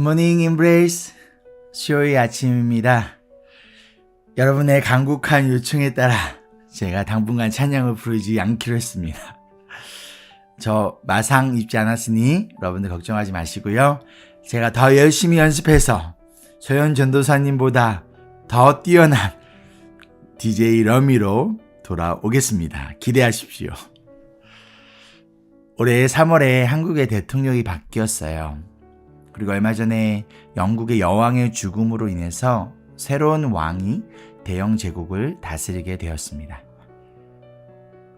굿모닝 임브레이스 쇼의 아침입니다. 여러분의 간곡한 요청에 따라 제가 당분간 찬양을 부르지 않기로 했습니다. 저 마상 입지 않았으니 여러분들 걱정하지 마시고요. 제가 더 열심히 연습해서 소연 전도사님보다 더 뛰어난 DJ 러미로 돌아오겠습니다. 기대하십시오. 올해 3월에 한국의 대통령이 바뀌었어요. 그리고 얼마 전에 영국의 여왕의 죽음으로 인해서 새로운 왕이 대영 제국을 다스리게 되었습니다.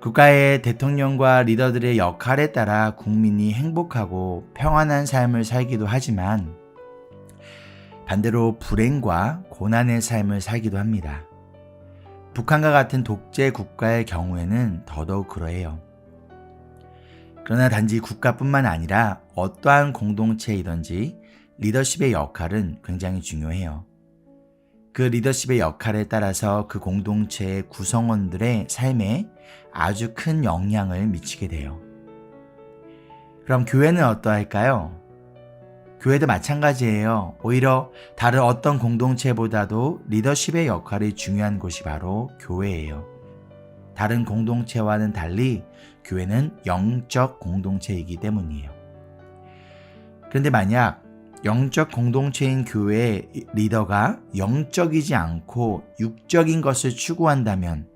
국가의 대통령과 리더들의 역할에 따라 국민이 행복하고 평안한 삶을 살기도 하지만 반대로 불행과 고난의 삶을 살기도 합니다. 북한과 같은 독재 국가의 경우에는 더더욱 그러해요. 그러나 단지 국가뿐만 아니라 어떠한 공동체이든지 리더십의 역할은 굉장히 중요해요. 그 리더십의 역할에 따라서 그 공동체의 구성원들의 삶에 아주 큰 영향을 미치게 돼요. 그럼 교회는 어떠할까요? 교회도 마찬가지예요. 오히려 다른 어떤 공동체보다도 리더십의 역할이 중요한 곳이 바로 교회예요. 다른 공동체와는 달리 교회는 영적 공동체이기 때문이에요. 그런데 만약 영적 공동체인 교회의 리더가 영적이지 않고 육적인 것을 추구한다면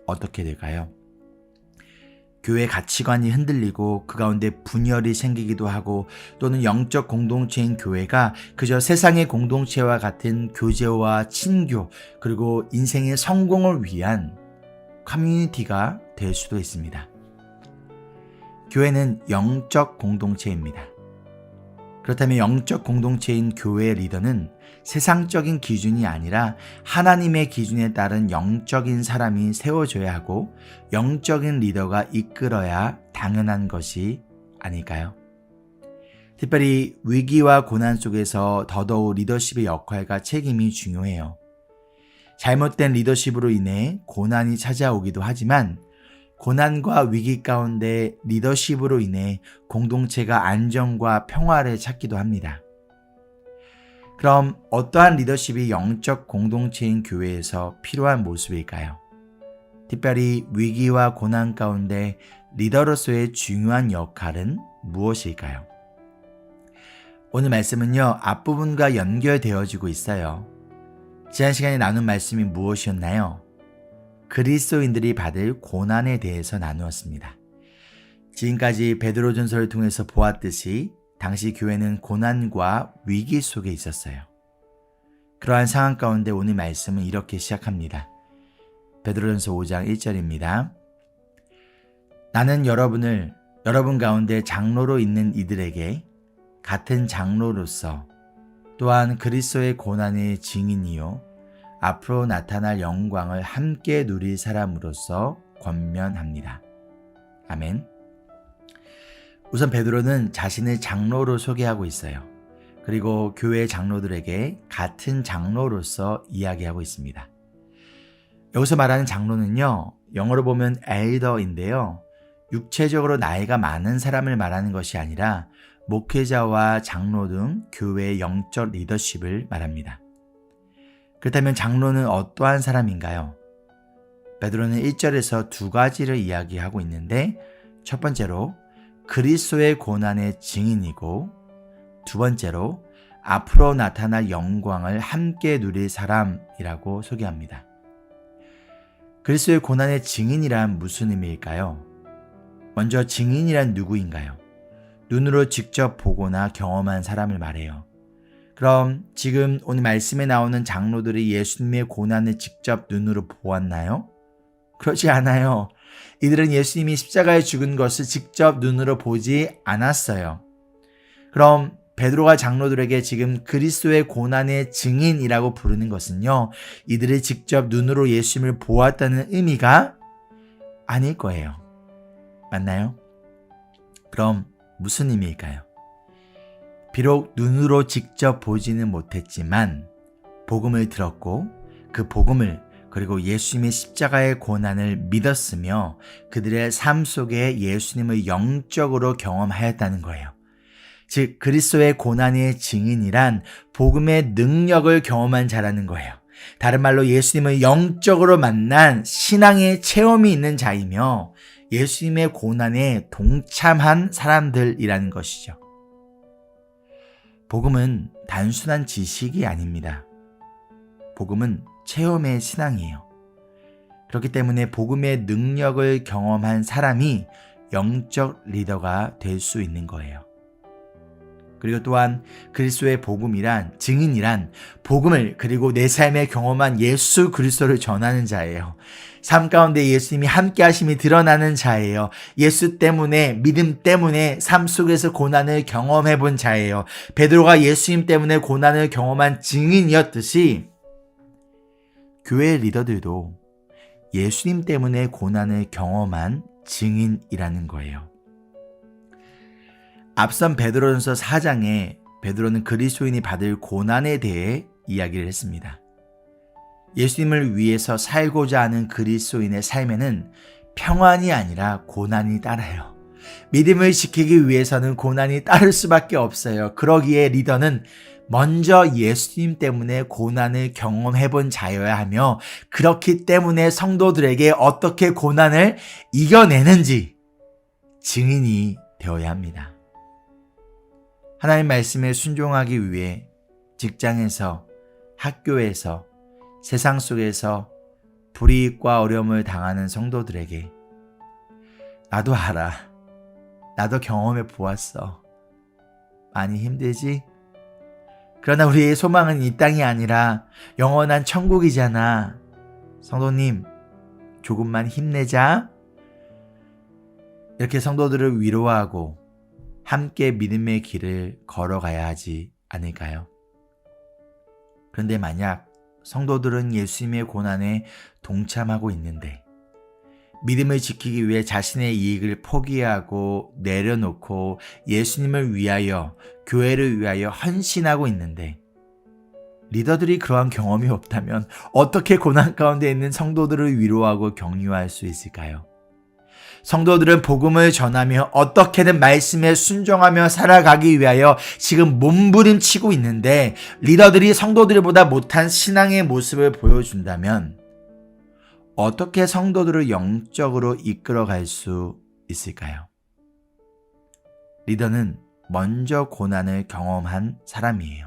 어떻게 될까요? 교회 가치관이 흔들리고 그 가운데 분열이 생기기도 하고 또는 영적 공동체인 교회가 그저 세상의 공동체와 같은 교제와 친교 그리고 인생의 성공을 위한 커뮤니티가 될 수도 있습니다. 교회는 영적 공동체입니다. 그렇다면 영적 공동체인 교회의 리더는 세상적인 기준이 아니라 하나님의 기준에 따른 영적인 사람이 세워져야 하고 영적인 리더가 이끌어야 당연한 것이 아닐까요? 특별히 위기와 고난 속에서 더더욱 리더십의 역할과 책임이 중요해요. 잘못된 리더십으로 인해 고난이 찾아오기도 하지만 고난과 위기 가운데 리더십으로 인해 공동체가 안정과 평화를 찾기도 합니다. 그럼 어떠한 리더십이 영적 공동체인 교회에서 필요한 모습일까요? 특별히 위기와 고난 가운데 리더로서의 중요한 역할은 무엇일까요? 오늘 말씀은요, 앞부분과 연결되어지고 있어요. 지난 시간에 나눈 말씀이 무엇이었나요? 그리스도인들이 받을 고난에 대해서 나누었습니다. 지금까지 베드로전서를 통해서 보았듯이 당시 교회는 고난과 위기 속에 있었어요. 그러한 상황 가운데 오늘 말씀은 이렇게 시작합니다. 베드로전서 5장 1절입니다. 나는 여러분 가운데 장로로 있는 이들에게 같은 장로로서 또한 그리스도의 고난의 증인이요 앞으로 나타날 영광을 함께 누릴 사람으로서 권면합니다. 아멘. 우선 베드로는 자신을 장로로 소개하고 있어요. 그리고 교회 장로들에게 같은 장로로서 이야기하고 있습니다. 여기서 말하는 장로는요, 영어로 보면 엘더인데요. 육체적으로 나이가 많은 사람을 말하는 것이 아니라 목회자와 장로 등 교회의 영적 리더십을 말합니다. 그렇다면 장로는 어떠한 사람인가요? 베드로는 1절에서 두 가지를 이야기하고 있는데 첫 번째로 그리스도의 고난의 증인이고 두 번째로 앞으로 나타날 영광을 함께 누릴 사람이라고 소개합니다. 그리스도의 고난의 증인이란 무슨 의미일까요? 먼저 증인이란 누구인가요? 눈으로 직접 보거나 경험한 사람을 말해요. 그럼 지금 오늘 말씀에 나오는 장로들이 예수님의 고난을 직접 눈으로 보았나요? 그렇지 않아요. 이들은 예수님이 십자가에 죽은 것을 직접 눈으로 보지 않았어요. 그럼 베드로가 장로들에게 지금 그리스도의 고난의 증인이라고 부르는 것은요, 이들이 직접 눈으로 예수님을 보았다는 의미가 아닐 거예요. 맞나요? 그럼 무슨 의미일까요? 비록 눈으로 직접 보지는 못했지만 복음을 들었고 그 복음을 그리고 예수님의 십자가의 고난을 믿었으며 그들의 삶 속에 예수님을 영적으로 경험하였다는 거예요. 즉 그리스도의 고난의 증인이란 복음의 능력을 경험한 자라는 거예요. 다른 말로 예수님을 영적으로 만난 신앙의 체험이 있는 자이며 예수님의 고난에 동참한 사람들이라는 것이죠. 복음은 단순한 지식이 아닙니다. 복음은 체험의 신앙이에요. 그렇기 때문에 복음의 능력을 경험한 사람이 영적 리더가 될 수 있는 거예요. 그리고 또한 그리스도의 복음이란, 증인이란 복음을 그리고 내 삶에 경험한 예수 그리스도를 전하는 자예요. 삶 가운데 예수님이 함께 하심이 드러나는 자예요. 예수 때문에, 믿음 때문에 삶 속에서 고난을 경험해 본 자예요. 베드로가 예수님 때문에 고난을 경험한 증인이었듯이 교회 리더들도 예수님 때문에 고난을 경험한 증인이라는 거예요. 앞선 베드로전서 4장에 베드로는 그리스도인이 받을 고난에 대해 이야기를 했습니다. 예수님을 위해서 살고자 하는 그리스도인의 삶에는 평안이 아니라 고난이 따라요. 믿음을 지키기 위해서는 고난이 따를 수밖에 없어요. 그러기에 리더는 먼저 예수님 때문에 고난을 경험해 본 자여야 하며, 그렇기 때문에 성도들에게 어떻게 고난을 이겨내는지 증인이 되어야 합니다. 하나님 말씀에 순종하기 위해 직장에서, 학교에서, 세상 속에서 불이익과 어려움을 당하는 성도들에게 나도 알아. 나도 경험해 보았어. 많이 힘들지? 그러나 우리의 소망은 이 땅이 아니라 영원한 천국이잖아. 성도님, 조금만 힘내자. 이렇게 성도들을 위로하고 함께 믿음의 길을 걸어가야 하지 않을까요? 그런데 만약 성도들은 예수님의 고난에 동참하고 있는데 믿음을 지키기 위해 자신의 이익을 포기하고 내려놓고 예수님을 위하여, 교회를 위하여 헌신하고 있는데 리더들이 그러한 경험이 없다면 어떻게 고난 가운데 있는 성도들을 위로하고 격려할 수 있을까요? 성도들은 복음을 전하며 어떻게든 말씀에 순종하며 살아가기 위하여 지금 몸부림치고 있는데 리더들이 성도들보다 못한 신앙의 모습을 보여준다면 어떻게 성도들을 영적으로 이끌어갈 수 있을까요? 리더는 먼저 고난을 경험한 사람이에요.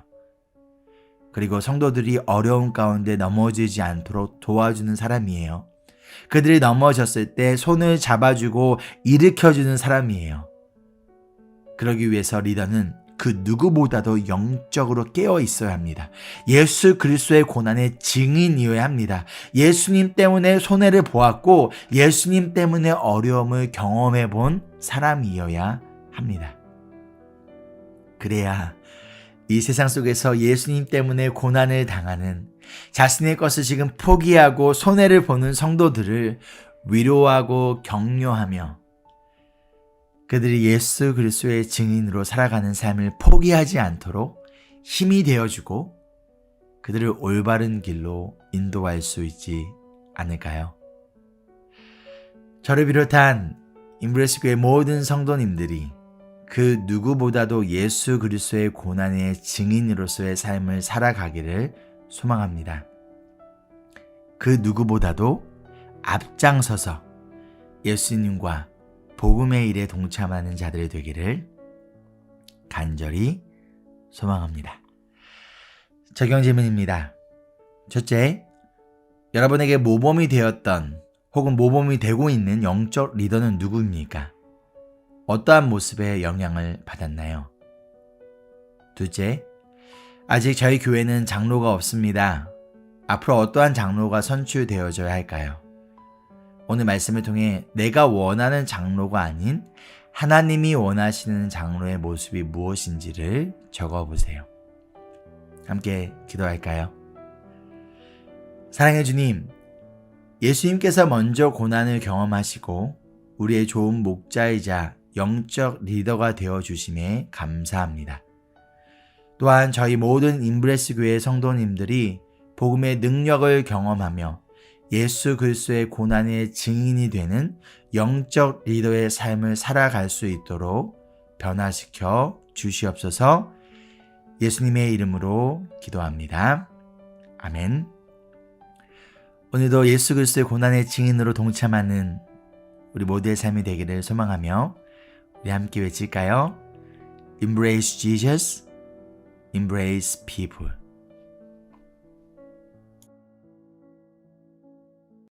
그리고 성도들이 어려움 가운데 넘어지지 않도록 도와주는 사람이에요. 그들이 넘어졌을 때 손을 잡아주고 일으켜주는 사람이에요. 그러기 위해서 리더는 그 누구보다도 영적으로 깨어 있어야 합니다. 예수 그리스도의 고난의 증인이어야 합니다. 예수님 때문에 손해를 보았고 예수님 때문에 어려움을 경험해 본 사람이어야 합니다. 그래야 이 세상 속에서 예수님 때문에 고난을 당하는, 자신의 것을 지금 포기하고 손해를 보는 성도들을 위로하고 격려하며 그들이 예수 그리스도의 증인으로 살아가는 삶을 포기하지 않도록 힘이 되어주고 그들을 올바른 길로 인도할 수 있지 않을까요? 저를 비롯한 임브레스 교회 모든 성도님들이 그 누구보다도 예수 그리스도의 고난의 증인으로서의 삶을 살아가기를 소망합니다. 그 누구보다도 앞장서서 예수님과 복음의 일에 동참하는 자들이 되기를 간절히 소망합니다. 적용 질문입니다. 첫째, 여러분에게 모범이 되었던 혹은 모범이 되고 있는 영적 리더는 누구입니까? 어떠한 모습의 영향을 받았나요? 둘째, 아직 저희 교회는 장로가 없습니다. 앞으로 어떠한 장로가 선출되어져야 할까요? 오늘 말씀을 통해 내가 원하는 장로가 아닌 하나님이 원하시는 장로의 모습이 무엇인지를 적어보세요. 함께 기도할까요? 사랑해 주님, 예수님께서 먼저 고난을 경험하시고 우리의 좋은 목자이자 영적 리더가 되어주심에 감사합니다. 또한 저희 모든 임브레스 교회 성도님들이 복음의 능력을 경험하며 예수 그리스도의 고난의 증인이 되는 영적 리더의 삶을 살아갈 수 있도록 변화시켜 주시옵소서. 예수님의 이름으로 기도합니다. 아멘. 오늘도 예수 그리스도의 고난의 증인으로 동참하는 우리 모두의 삶이 되기를 소망하며 우리 함께 외칠까요? Embrace Jesus, embrace people.